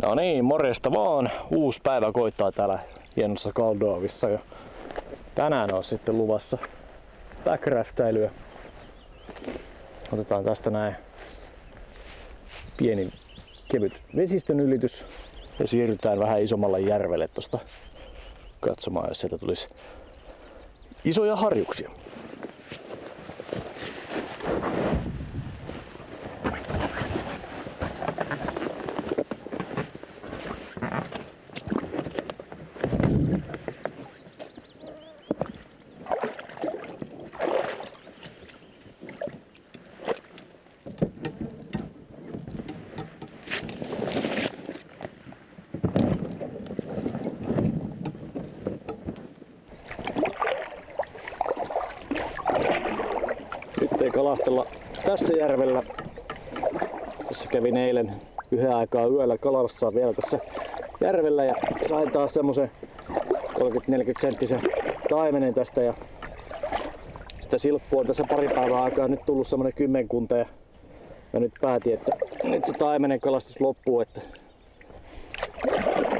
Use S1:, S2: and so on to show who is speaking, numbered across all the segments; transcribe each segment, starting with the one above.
S1: No niin, morjesta vaan. Uusi päivä koittaa täällä hienossa Kaldovissa ja tänään on sitten luvassa backräftäilyä. Otetaan tästä näin pieni kevyt vesistön ylitys ja siirrytään vähän isommalle järvelle tosta katsomaan, jos sieltä tulisi isoja harjuksia. Nyt ei kalastella tässä järvellä. Tässä kävin eilen yhden aikaa yöllä kalassa vielä tässä järvellä ja sain taas semmosen 30-40 senttisen taimenen tästä ja sitä silppua on tässä pari päivää aikaa nyt tullut semmonen kymmenkunta ja mä nyt päätin, että nyt se taimenen kalastus loppuu, että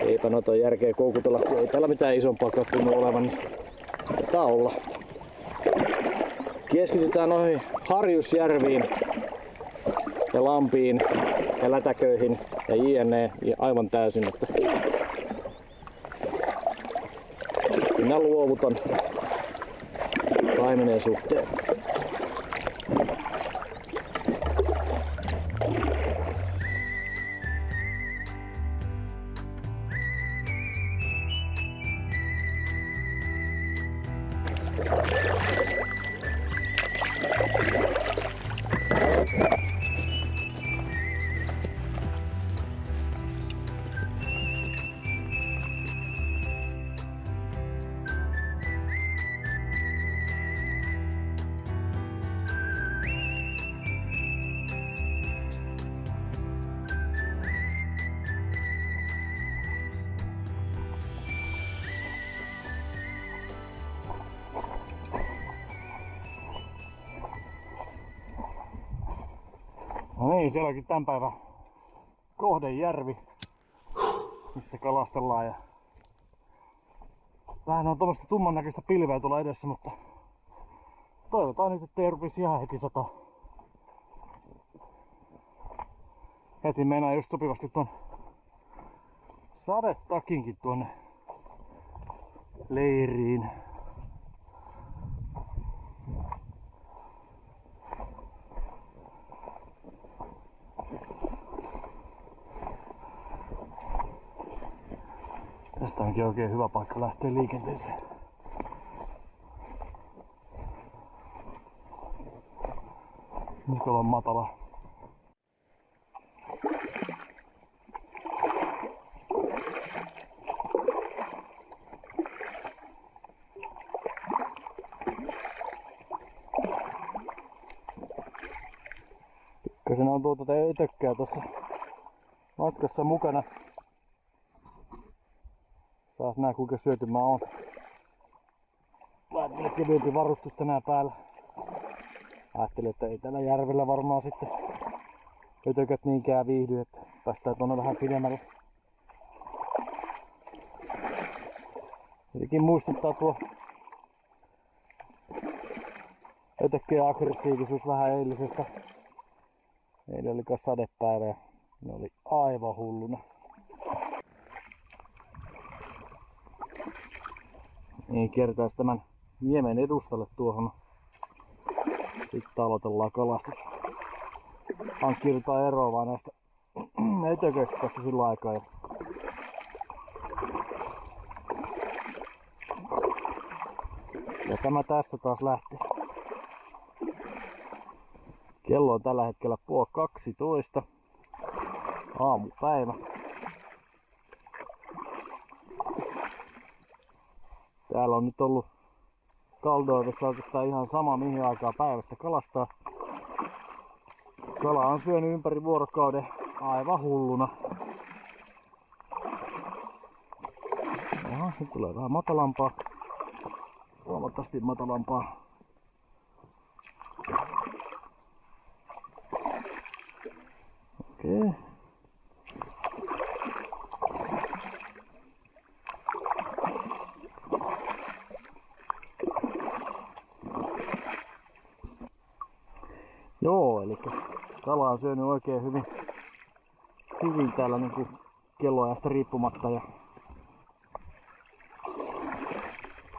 S1: eipä noita järkeä koukutella, kun ei täällä mitään isompaa tunnu olevan, niin tää olla. Keskitytään noihin harjusjärviin ja lampiin ja lätäköihin ja jne. Ja aivan täysin, että minä luovutan taimenen suhteen. No niin, sielläkin tämän päivän kohdejärvi, missä kalastellaan ja vähän on tommoista tumman näköistä pilveä tuolla edessä, mutta toivotaan nyt, ettei rupisi ihan heti sataa. Heti meinaa just sopivasti tuon sadetakinkin tuonne leiriin. Tästä onkin oikein hyvä paikka lähteä liikenteeseen. Mukava matala. Pikkasen on tuota ötökkää tuossa matkassa mukana. Saas nää kuinka syöty mä oon. Laitoin kevyempi varustus tänään päällä. Ajattelin, että ei tällä järvellä varmaan sitten ötökät niinkään viihdy, että päästään tuonne vähän pidemmälle. Jotenkin muistuttaa tuo ötökkien aggressiivisuus vähän eilisestä. Eilen oli kai sadepäivä ja ne oli aivan hulluna. Niin kertaisi tämän niemen edustalle tuohon. Sitten aloitellaan kalastus. Hankkiudutaan eroa vaan näistä ötököistä tässä sillä aikaa. Ja tämä tästä taas lähtee. Kello on tällä hetkellä 11:30 aamupäivä. Täällä on nyt ollut Kaldovissa oikeastaan ihan sama mihin aikaa päivästä kalastaa. Kala on syönyt ympäri vuorokauden aivan hulluna. Aha, nyt tulee vähän matalampaa. Huomattavasti matalampaa. Okei. Kala on syönyt oikein hyvin täällä niinku kelloajasta riippumatta ja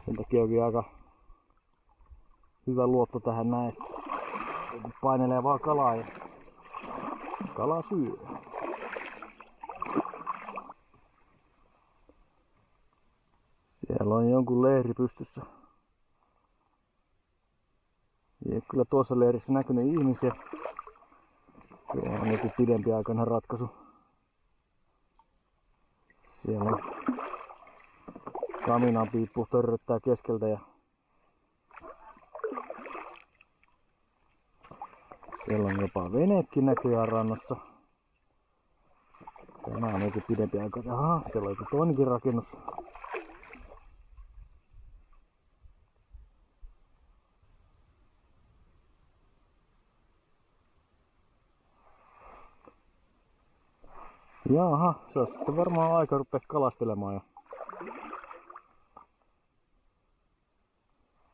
S1: sen takia onkin aika hyvä luotto tähän näin. Painelee vaan kalaa ja kala syö. Siellä on jonkun leiri pystyssä. Ei kyllä tuossa leirissä näkynyt ihmisiä. Se on joku pidempiaikainen ratkaisu. Siellä on kaminan piippu törröttää keskeltä ja siellä on jopa venekin näköjään rannassa. Tämä on joku pidempiaikainen. Aha, siellä on joku toinenkin rakennus. Jaha, se on sitten varmaan aika rupea kalastelemaan ja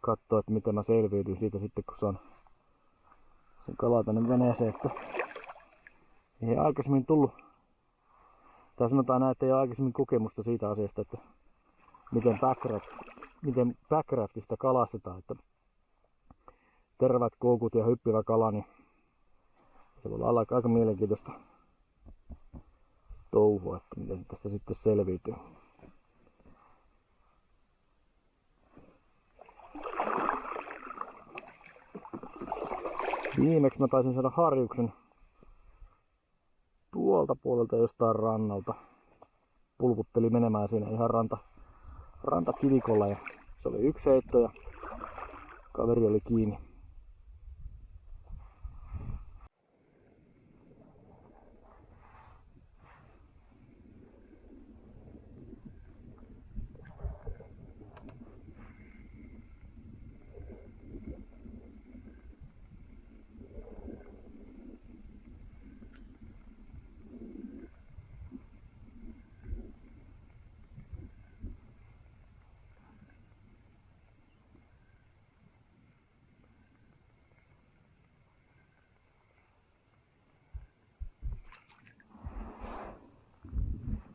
S1: katsoa, että miten mä selviydyn siitä sitten, kun saan sen kalaa tänne veneeseen. Että ei aikaisemmin tullut, tai sanotaan näin, että ei ole aikaisemmin kokemusta siitä asiasta, että miten backraftista kalastetaan. Että tervät koukut ja hyppivä kala, niin se voi olla aika mielenkiintoista touhua, että miten se tästä sitten selviytyy. Viimeksi mä taisin saada harjuksen tuolta puolelta jostain rannalta. Pulputteli menemään siinä ihan rantakivikolla ja se oli yksi heitto ja kaveri oli kiinni.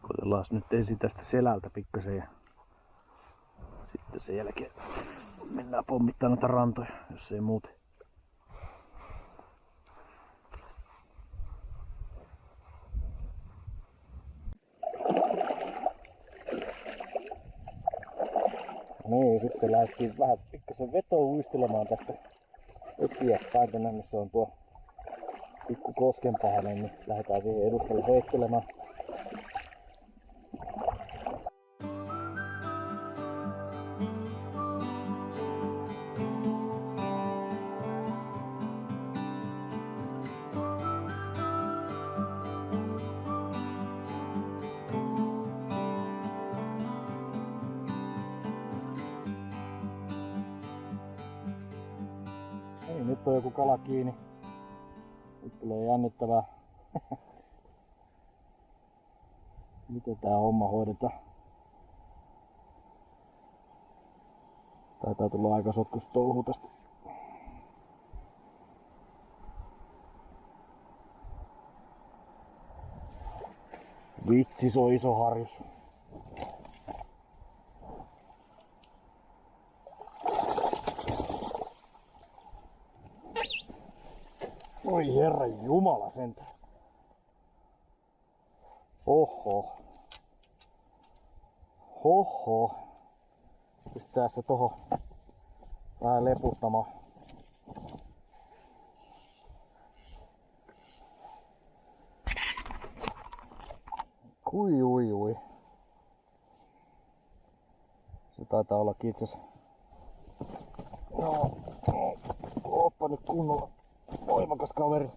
S1: Koitellaan nyt ensin tästä selältä pikkasen ja sitten sen jälkeen mennään pommittamaan noita rantoja, jos ei muuten. Niin, sitten lähdettiin vähän pikkasen vetoa uistelemaan tästä eteenpäin tänne, missä on tuo pikku koskenpahanen, niin lähdetään siihen edustalle heittelemaan. Ei, nyt on joku kala kiinni. Nyt tulee jännittävää. Miten tää homma hoidetaan? Taitaa tulla aika sotkus touhu tästä. Vitsi, se on iso harjus. Oi herran jumala sentään. Oho. Hoho. Pistää se toho vähän leputtamaan. Ui. Se taitaa olla itses. No. Oppa nyt kunnolla. Voimakas kaveri.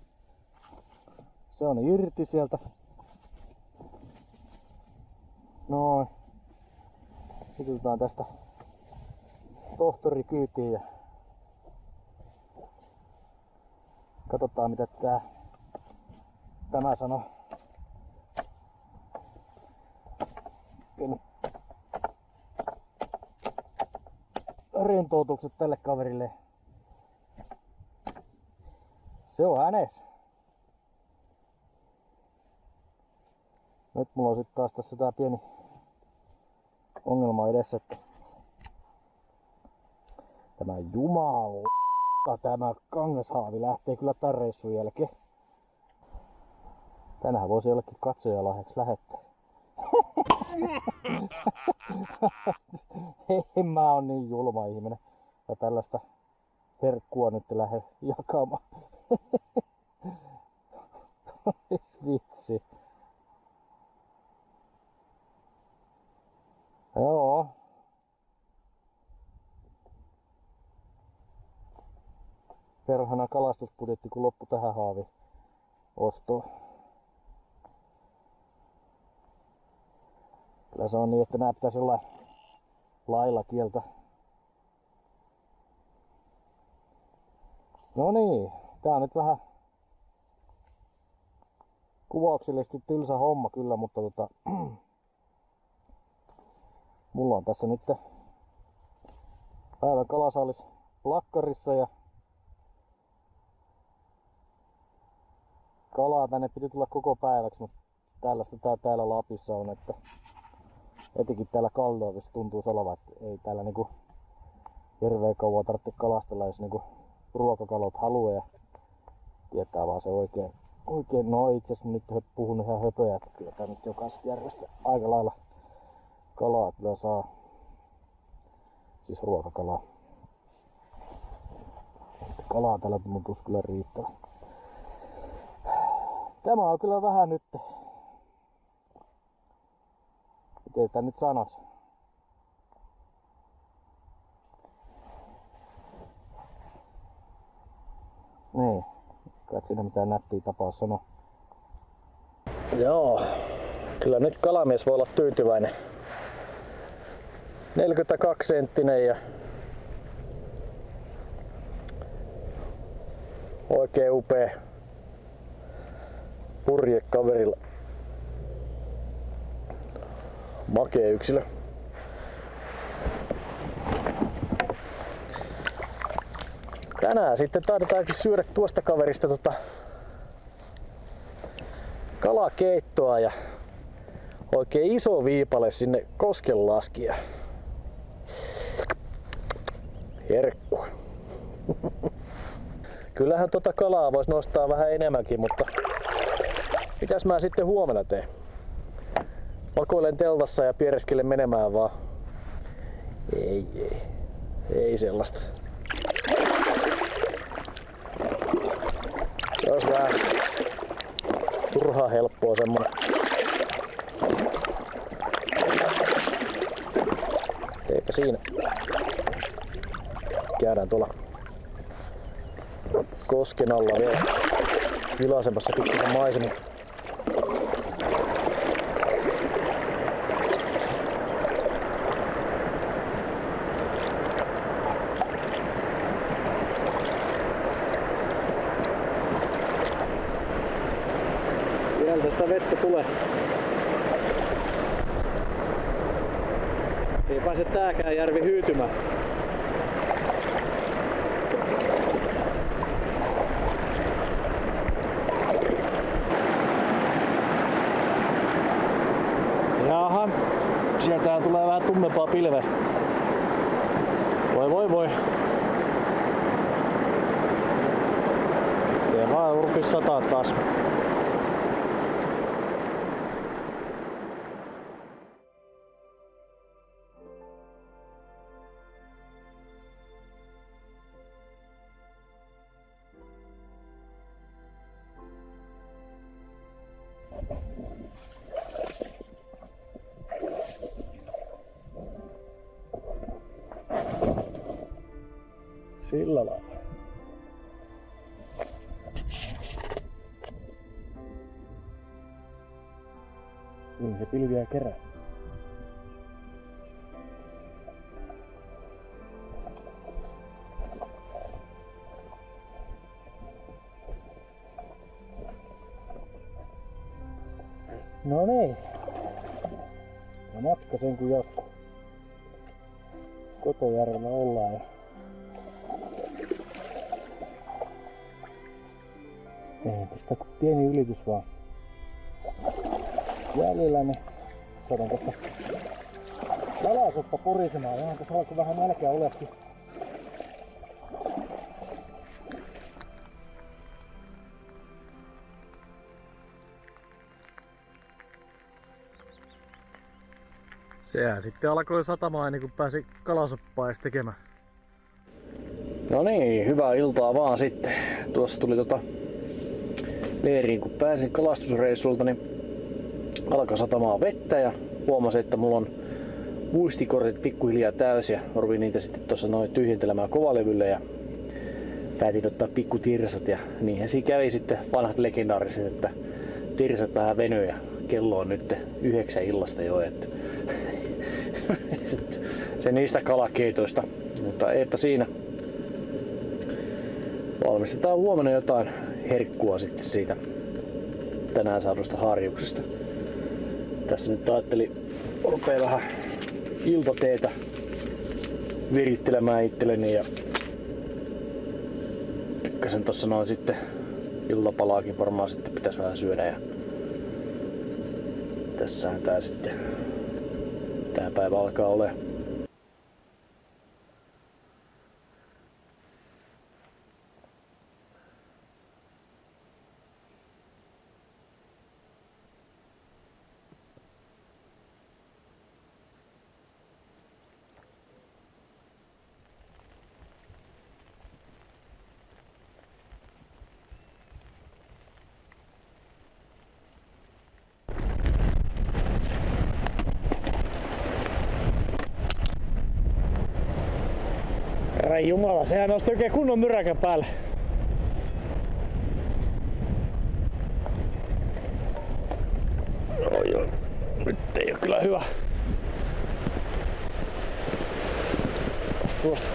S1: Se on irti sieltä. Noin. Sytytään tästä tohtori kyytiin ja katsotaan mitä tämä sanoo. Rentoutukset tälle kaverille. Se on hänes. Nyt mulla on sitten taas tässä tää pieni ongelma edessä, että tämä tämä kangashaavi lähtee kyllä tän reissun jälkeen. Tänään voisi jollekin katsojalahjaksi lähettää. En mä oo niin julma ihminen. Ja tällaista herkkua nyt lähde jakamaan. Vitsi. Joo. Perhana kalastusbudjetti kun loppu tähän haaviin ostoon. Kyllä se on niin, että nää pitäisi jollain lailla kieltä. No niin, tää on nyt vähän kuvauksellisesti tylsä homma kyllä, mutta mulla on tässä nyt päivän kalasaalis plakkarissa ja kalaa tänne piti tulla koko päiväksi, mutta tällaista täällä Lapissa on, että etenkin täällä Kaldovissa tuntuu olevan, että ei täällä niinku hirveän kauan tarvitse kalastella, jos niinku ruokakalot haluaa ja tietää vaan se oikein. No itse asiassa nyt puhun ihan höpöjä, että kyllä tää nyt jokaisesta järvestä aika lailla kalaa kyllä saa. Siis ruokakalaa. Kalaa täällä tuntuu kyllä riittävä. Tämä on kyllä vähän nyt. Miten tää nyt sanois? Niin. Kai siinä mitään nättiä tapaus sano. Joo. Kyllä nyt kalamies voi olla tyytyväinen. 42 senttinen ja oikein upea purje kaverilla. Makea yksilö. Tänään sitten taidetaankin syödä tuosta kaverista kalakeittoa ja oikein iso viipale sinne koskenlaskia. Herkkua. Kyllähän kalaa voisi nostaa vähän enemmänkin, mutta mitäs mä sitten huomenna teen? Makoilen teltassa ja piereskelen menemään vaan. Ei sellaista. Se olisi vähän turhaa helppoa semmonen. Eipä siinä. Käydään tuolla kosken alla vielä vilaisemmassa pikkuisen maisema. Sieltä sitä vettä tulee. Ei pääse tääkään järvi hyytymään. Jaha, sieltä tulee vähän tummempaa pilveä. Voi. Ja vaan rupis sataa taas. Sillä lailla. Niin se pilviä kerää. No niin. Ja matka sen kun jatkuu. Kotojärvellä ollaan ja ei tästä pieni ylitys vaan. jäljellä, niin saadaan tästä kalasoppa purisemaan. Ihan tässä alkoi vähän nälkeä olekin. Sehän sitten alkoi satamaan ennen kuin pääsi kalasoppaa edes tekemään. No niin, hyvää iltaa vaan sitten. Tuossa tuli leiriin kun pääsin kalastusreissulta, niin alkoi satamaan vettä ja huomasin, että mulla on muistikortit pikkuhiljaa täysi ja ruvin niitä sitten tuossa noin tyhjentelemään kovalevylle ja päätin ottaa pikku tirsat ja niinhän siinä kävi sitten vanhat legendaariset, että tirsat vähän venyy ja kello on nyt 9 illasta jo, että se niistä kalakeitoista, mutta eipä siinä. Valmistetaan huomenna jotain herkkua sitten siitä tänään saadusta harjuksesta. Tässä nyt ajattelin rupea vähän iltateetä virittelemään itselleni ja pikkasen tossa noin sitten illapalaakin varmaan sitten pitäisi vähän syödä ja tässähän tää sitten tää päivä alkaa olemaan. Herra jumala, sehän nosti oikein kunnon myräkän päälle. Joo, nyt ei oo kyllä hyvä. Tuosta.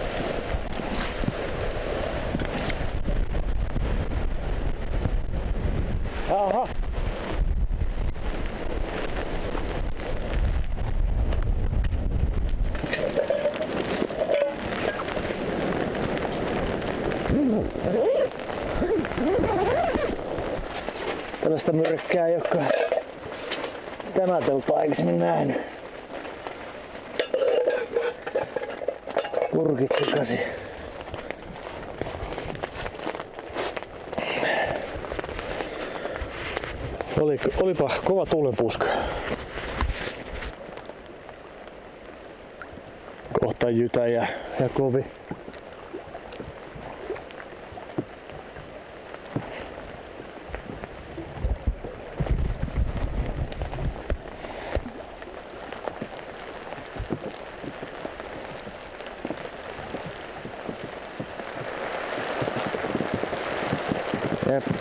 S1: Aha. Tällaista myrkkää ei olekaan tämä teltta aikaisemmin nähnyt. Kurkit sekaisin. Olipa kova tuulenpuuska. Kohta jytä ja kovi.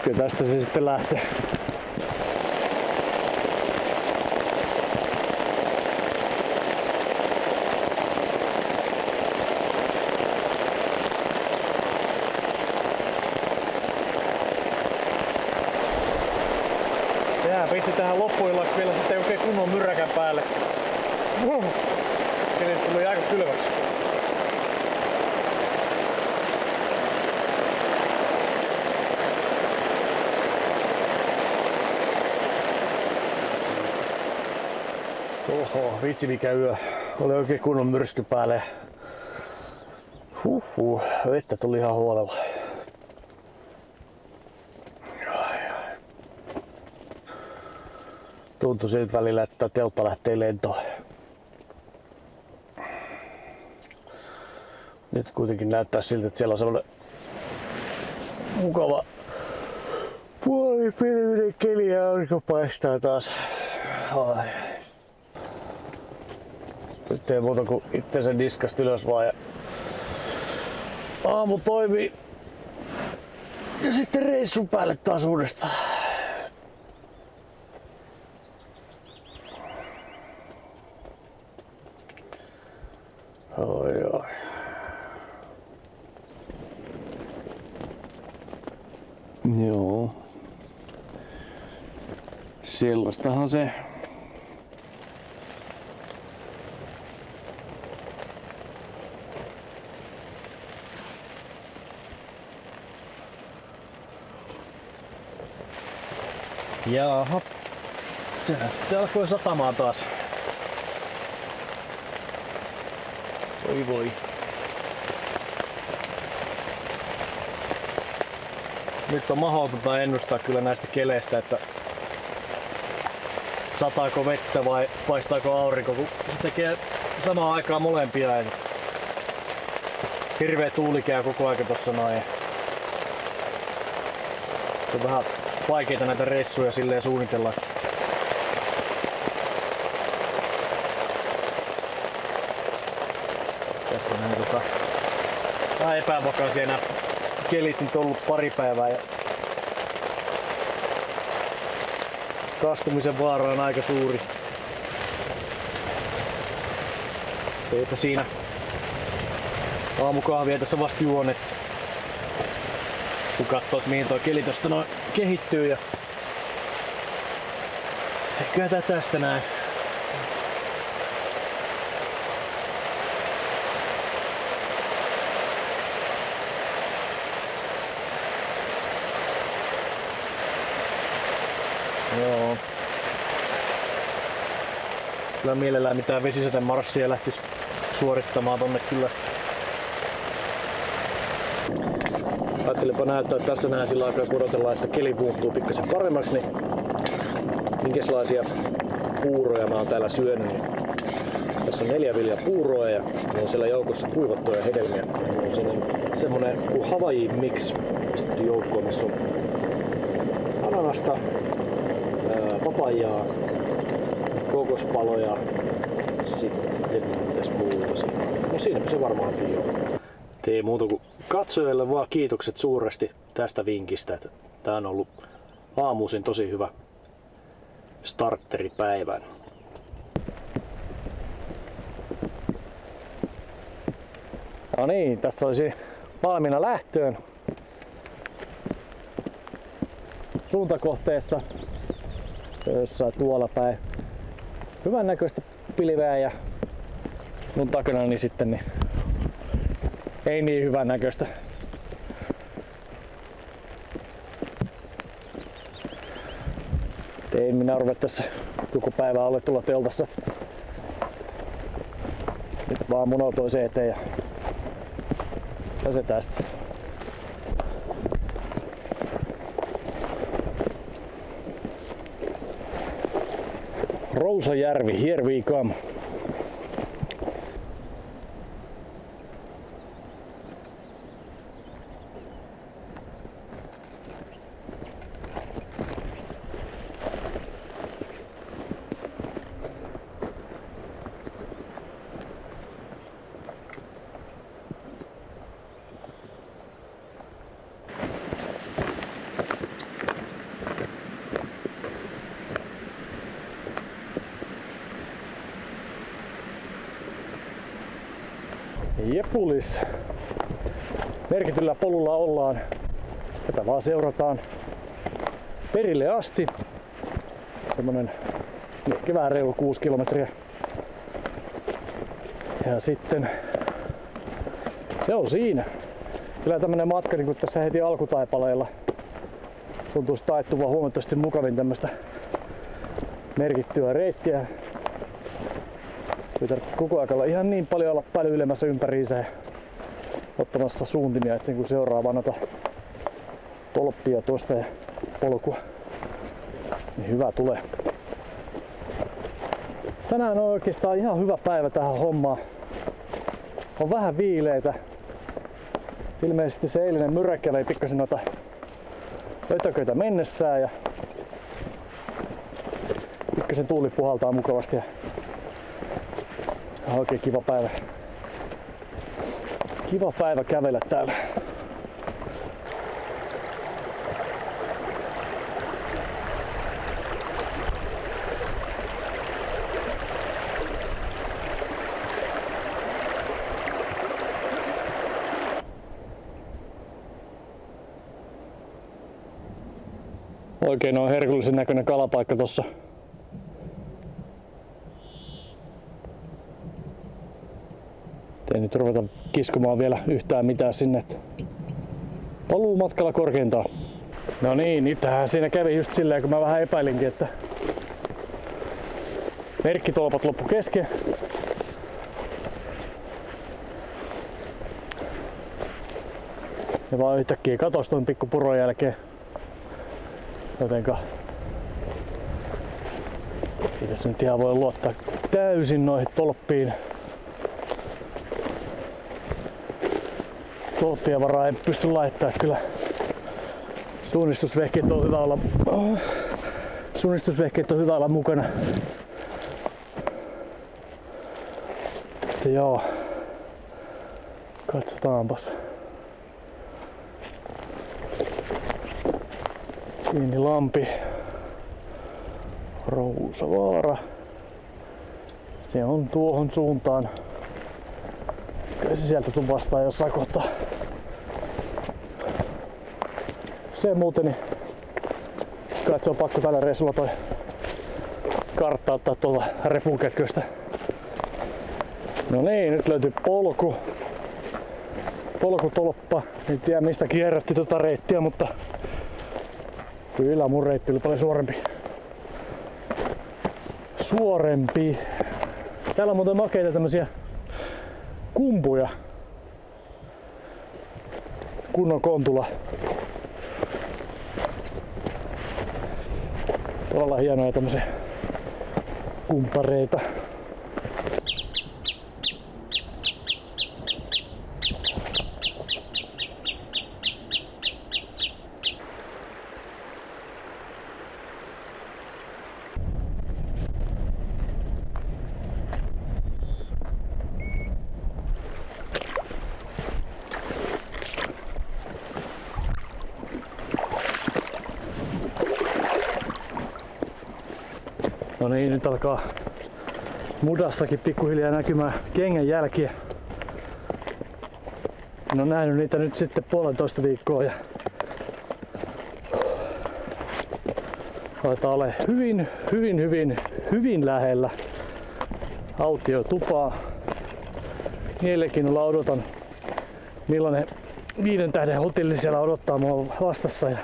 S1: Ja tästä se sitten lähtee. Sehän pisti tähän loppuillaksi vielä sitten oikein kunnon myräkän päälle. Eli tuli aika kylmäksi. Oho, vitsi mikä yö. Oli oikein kunnon myrsky päälle. Vettä tuli ihan huolella. Tuntui siltä välillä, että teltta lähtee lentoon. Nyt kuitenkin näyttää siltä, että siellä on semmonen mukava puolipilvinen keli ja aurinko paistaa taas. Nyt ei muuta kuin itsensä niskasta ylös vaan ja aamu toimii. Ja sitten reissun päälle taas uudestaan. Oi. Joo. Sellaistahan se. Jaha. Sehän sitten alkoi satamaan taas. Oi voi. Nyt on mahdotonta ennustaa kyllä näistä keleistä, että sataako vettä vai paistaako aurinko, kun se tekee samaan aikaan molempia. Eli hirveä tuuli käy koko ajan tossa noin. On vähän vaikeita näitä reissuja silleen suunnitella. Tässä näin vähän epävakaisia nämä kelit nyt on ollut pari päivää ja kastumisen vaara on aika suuri. Eipä siinä aamukahvia tässä vasta juon, että kun katsoo, mihin tuo keli tosta noin kehittyy ja eiköhän tää tästä näin. Joo. Kyllä mielellään mitään vesisätemarssia lähtis suorittamaan tonne kyllä. Ajattelinpa näyttää, että tässä näin sillä aikaa kun odotellaan, että keli muuttuu pikkasen paremmaksi, niin minkälaisia puuroja mä oon täällä syönyt. Niin tässä on 4 viljapuuroa ja on siellä joukossa kuivattuja hedelmiä. On siinä semmonen kuin Hawaii Mix pistetty joukkoon, missä on ananasta, papajaa, kokospaloja, sitten mitäs muuta siinä. No siinäpä se varmaankin jo. Ei muuta kuin katsojille vaan kiitokset suuresti tästä vinkistä, että tää on ollut aamuisin tosi hyvä starteri päivään. No niin, tästä olisi valmiina lähtöön. Suuntakohteessa jossain tuolla päin. Hyvän näköistä pilveä ja mun takana niin sitten niin ei niin hyvän näköistä. Ei minä ruveta tässä koko päivä ole tulla teltassa. Nyt vaan munoutuu se eteen ja pääsetään sitten. Rousajärvi, here we come. Jepulis. Merkityllä polulla ollaan. Tätä vaan seurataan perille asti. Semmonen ehkä vähän reilu 6 kilometriä. Ja sitten se on siinä. Kyllä tämmönen matka niin kuin tässä heti alkutaipaleella tuntuisi taittuva huomattavasti mukavin tämmöstä merkittyä reittiä. Ei tarvitse koko ajan ihan niin paljon olla pälyilemässä ympäriinsä ja ottamassa suuntimia, että sen kun seuraavaan noita tolppia tuosta ja polkua, niin hyvä tulee. Tänään on oikeastaan ihan hyvä päivä tähän hommaan. On vähän viileitä. Ilmeisesti se eilinen myräkkä vei pikkasen noita ötököitä mennessään ja pikkasen tuuli puhaltaa mukavasti. Ja oikein kiva päivä. Kiva päivä kävellä täällä. Oikein on herkullisen näköinen kalapaikka tossa. Ei nyt ruveta kiskomaan vielä yhtään mitään sinne. Paluu matkalla korkeintaan. No niin, nythän siinä kävi just silleen, kun mä vähän epäilinkin, että merkkitolpat loppu kesken. Ja vaan yhtäkkiä katos tuon pikku puron jälkeen. Jotenka ei tässä nyt ihan voi luottaa täysin noihin tolppiin. Tolppien varaa ei pysty laittaa, kyllä suunnistusvehkeet on hyvä olla mukana. Mutta joo, katsotaanpas. Siinilampi, Rousavaara. Se on tuohon suuntaan. Kyllä se sieltä tuu vastaan jossain kohtaa. Se muuten, niin kai se on pakko tällä reissulla toi kartta ottaa tuolta repunkätköstä. No niin, nyt löytyy polkutolppa. En tiedä mistä kierrätti tota reittiä, mutta kyllä mun reitti oli paljon suorempi. Täällä on muuten makeita tämmösiä kumpuja. Kunnon kontula. Todella hienoja tämmösiä kumpareita. No niin, nyt alkaa mudassakin pikkuhiljaa näkymään kengän jälkiä. En ole nähnyt niitä nyt sitten 1,5 viikkoa ja aletaan olla hyvin lähellä autiotupaa. Mielenkiinnolla odotan, millainen 5 tähden hotelli siellä odottaa mua vastassa. Ja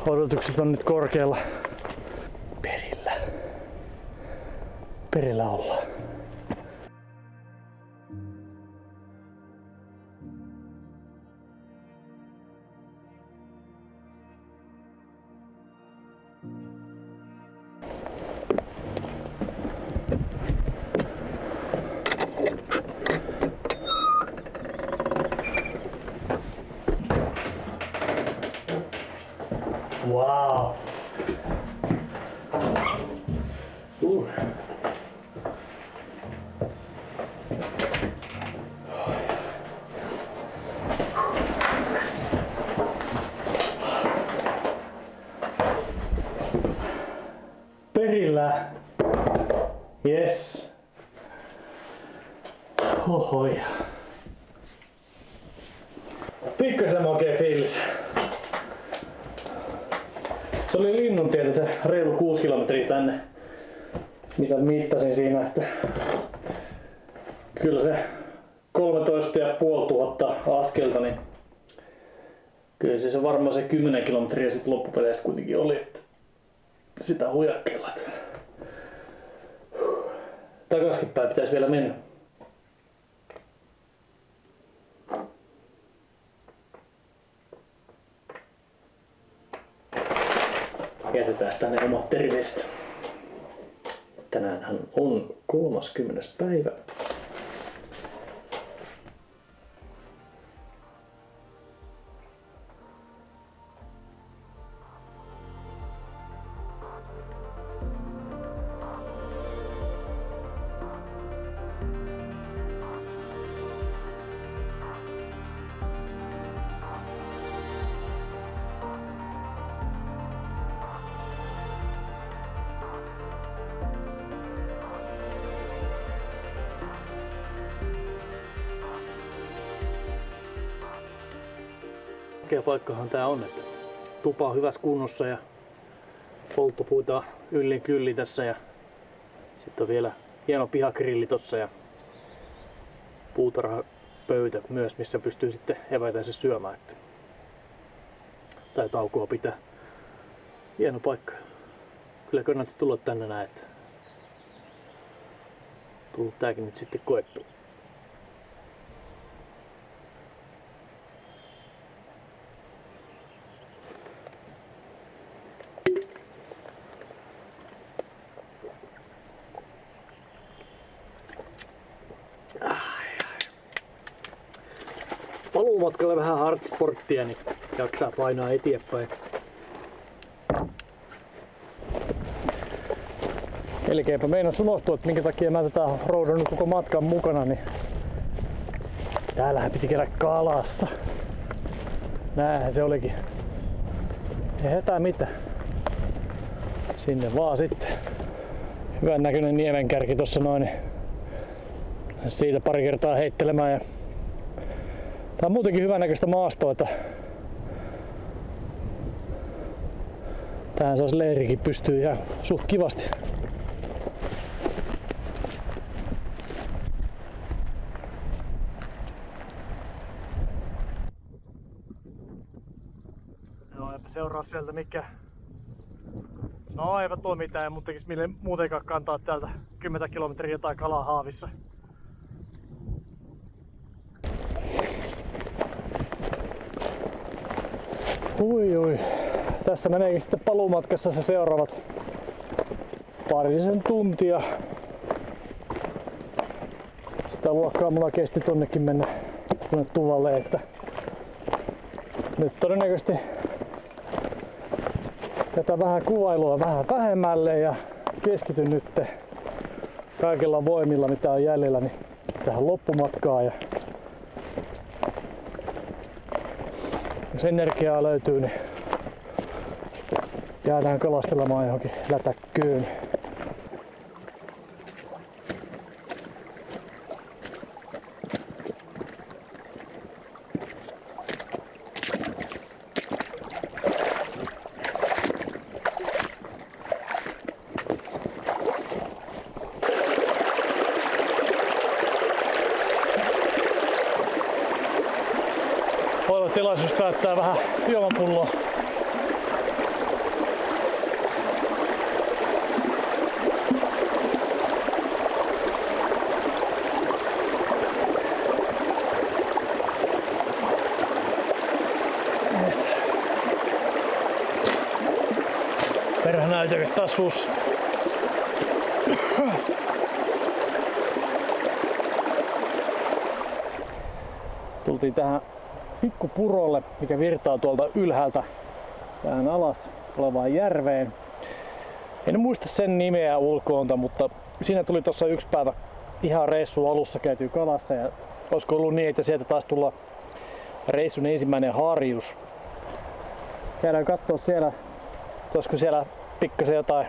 S1: odotukset on nyt korkealla. Perillä ollaan. Wow. Perillä. Yes. Hohoi. Pikkasen makea fiilis. Se oli Linnuntietä se reilu 6 kilometriä tänne, mitä mittasin siinä, että kyllä se 13,500 askelta, niin kyllä se varmaan se 10 kilometriä sit loppupeleissä kuitenkin oli, että sitä hujakkeella. Takaskinpäin pitäisi vielä mennä. Jätetään tänne omat terveiset. Tänäänhän on 30. päivä. Makea paikkahan tää on, että tupa on hyvässä kunnossa ja polttopuita on yllin kyllin tässä ja sitten on vielä hieno pihagrilli tossa ja puutarhapöytä myös, missä pystyy sitten eväitänsä syömään. Tai taukoa pitää. Hieno paikka. Kyllä kannattaa tulla tänne näin, että tullut tääkin nyt sitten koettu. Paluumatkalle vähän hardsporttia, niin jaksaa painaa eteenpäin. Melkeinpä meinas unohtua, että minkä takia mä tätä roudannut koko matkan mukana, niin täällähän piti käydä kalassa. Näinhän se olikin. Ei hätää mitään. Sinne vaan sitten. Hyvän näköinen niemenkärki tossa noin, niin siitä pari kertaa heittelemään. Ja tää on muutenkin hyvän näköistä maastoa, että tähän saisi leirikin pystyy ihan suht kivasti. Joo, eipä seuraa sieltä mikä. No eipä tuo mitään, ja mun tekis muutenkaan kantaa täältä 10 kilometriä jotain kalaa haavissa. Ui. Tässä meneekin sitten paluumatkassa se seuraavat parisen tuntia. Sitä luokkaa mulla kesti tonnekin mennä tuonne Tuvalle, että nyt todennäköisesti tätä vähän kuvailua vähän vähemmälle ja keskityn nyt kaikilla voimilla mitä on jäljellä niin tähän loppumatkaan. Ja jos energiaa löytyy, niin jäädään kalastelemaan johonkin lätäkköön. Oiva tilaisuus täyttää vähän juomapulloa. Perhänäytöket taas suussa. Tultiin tähän pikkupurolle, mikä virtaa tuolta ylhäältä tähän alas olevaan järveen. En muista sen nimeä ulkoonta, mutta siinä tuli tuossa yksi päivä ihan reissun alussa käytyy kalassa ja olisiko ollut niin, että sieltä taas tulla reissun ensimmäinen harjus. Käydään kattoo siellä, olisiko siellä pikkasen jotain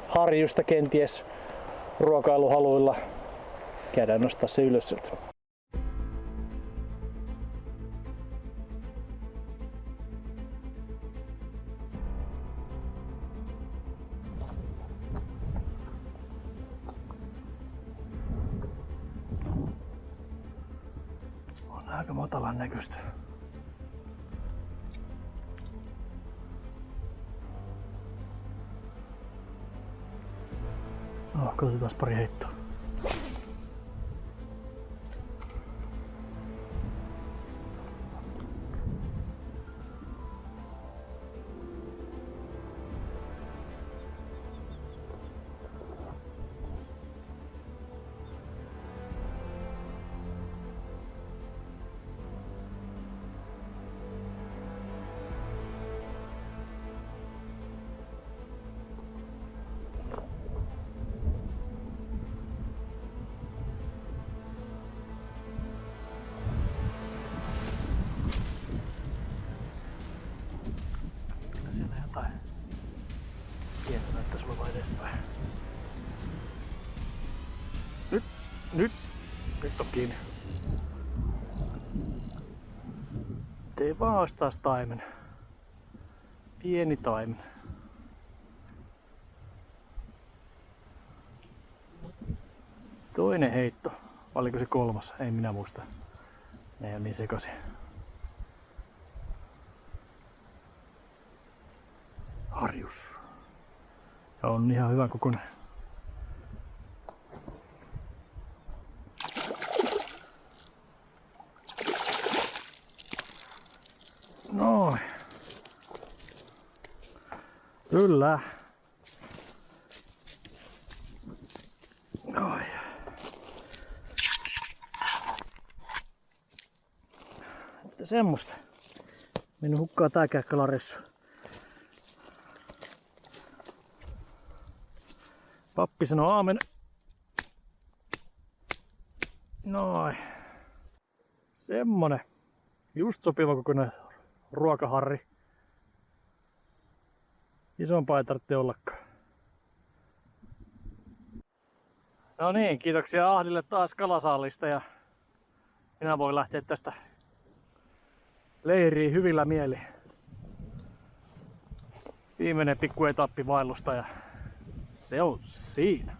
S1: harjusta kenties ruokailuhaluilla. Käydään nostaa se ylös sieltä. On aika matalan näköistä. Katsotaan pari heittoa. Pientä näyttäisi olevan edespäin. Nyt on kiinni. Tee vastaas taimen. Pieni taimen. Toinen heitto. Oliko se kolmas? Ei minä muista. Ne on niin sekaisin. Harjus. Ja on ihan hyvä kokoinen. Noin. Kyllä. Noin. Että semmoista. Mennyt hukkaan tääkään kalareissu. Pappi sanoo aamen. Noin. Semmonen. Just sopiva kokoinen ruokaharri. Isompaa ei tarvitse ollakaan. No niin, kiitoksia Ahdille taas kalasaalista ja minä voin lähteä tästä leiriin hyvillä mieli. Viimeinen pikku etappi vaellusta ja se on siinä.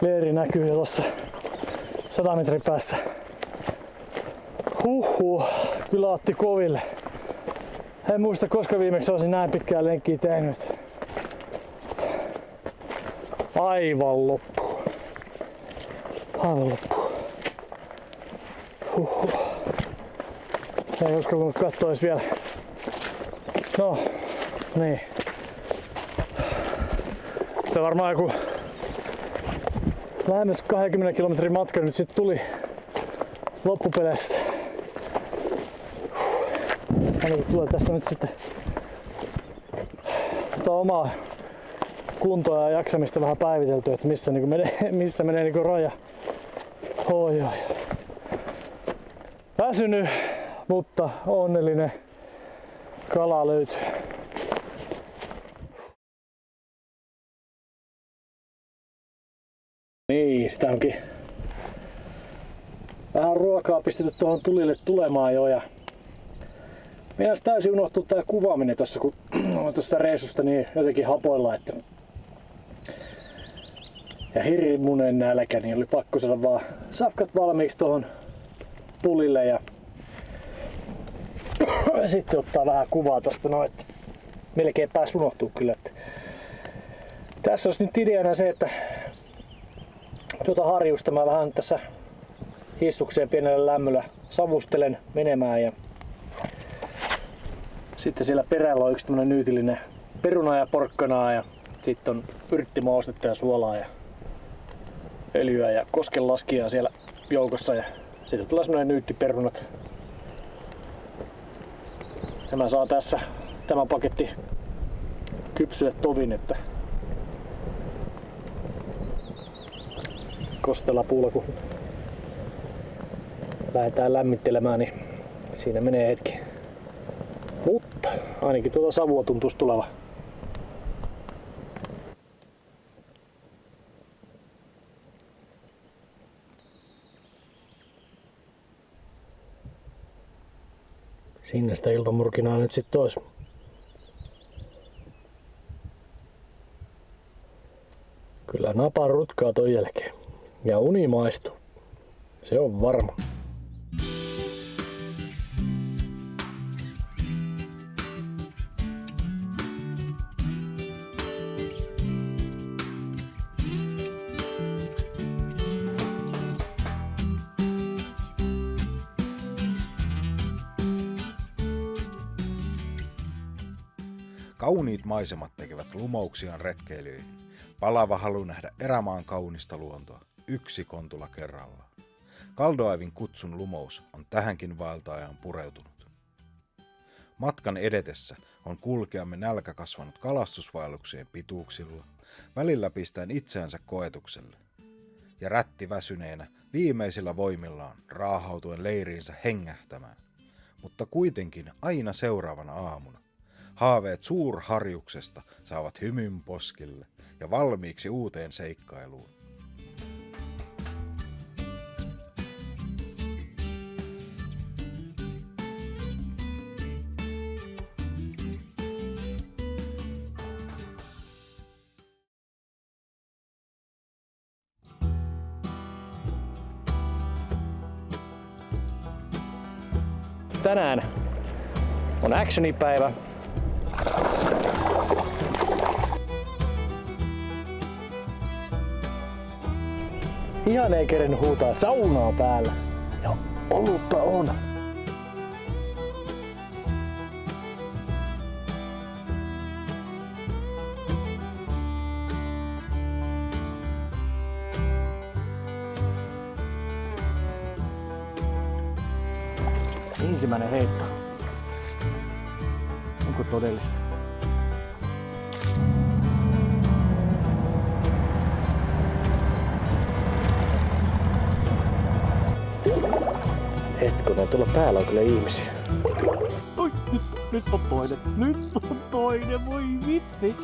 S1: Leiri näkyy jo tossa 100 metrin päässä. Huhhuh, kyllä otti koville. En muista koska viimeksi olisin näin pitkään lenkkiä tehnyt. Aivan loppu. Aivan loppu. Huhhuh. Ei uskaltanut katsoa edes vielä. No, niin. Se on varmaan joku lähemmäs 20 kilometrin matka nyt sit tuli loppupeleistä. Ainakin tulee tästä nyt sitten omaa kuntoa ja jaksamista vähän päiviteltyä, että missä menee niinku raja. Oi. Väsynyt, mutta onnellinen. Kala löytyy. Niin, sitä onkin vähän ruokaa pistetty tuohon tulille tulemaan jo. Ja meidän täysin unohtuu tää kuvaaminen tossa, kun on tuosta reissusta niin jotenkin hapoilla, että ja hirmuinen nälkä, niin oli pakko saada vaan safkat valmiiksi tuohon tulille ja sitten ottaa vähän kuvaa tosta noin, että melkein pääs unohtuu kyllä. Että tässä olisi nyt ideana se, että tuota harjusta mä vähän tässä hissukseen pienellä lämmöllä savustelen menemään ja sitten siellä perällä on yksi tämmönen nyytillinen peruna ja porkkanaa ja sitten on yrttimaustetta ja suolaa ja öljyä ja koskenlaskijaa siellä joukossa ja sitten tulee semmonen nyyttiperunat. Tämä saa tässä tämä paketti kypsyä tovin, että kosteella puulla kun lähdetään lämmittelemään, niin siinä menee hetki. Mutta ainakin tuota savua tuntuisi tuleva. Sinne sitä iltamurkinaa nyt sit tois. Kyllä napaa rutkaa ton jälkeen. Ja uni maistuu. Se on varma.
S2: Kauniit maisemat tekevät lumouksiaan retkeilyihin. Palava halu nähdä erämaan kaunista luontoa, yksi kontula kerrallaan. Kaldoaivin kutsun lumous on tähänkin vaeltajaan pureutunut. Matkan edetessä on kulkeamme nälkä kasvanut kalastusvaelluksien pituuksilla, välillä pistäen itseänsä koetukselle. Ja rätti väsyneenä viimeisillä voimillaan raahautuen leiriinsä hengähtämään, mutta kuitenkin aina seuraavana aamuna. Haaveet suurharjuksesta saavat hymyn poskille ja valmiiksi uuteen seikkailuun.
S1: tänään on actionipäivä. Ihan ei kerennyt huutaa, että sauna on päällä. Ja olutta on. Ensimmäinen heitto. Onko todellista? Hetkonen, tuolla päällä on kyllä ihmisiä. Oi, nyt on toinen. Nyt on toinen, voi vitsi.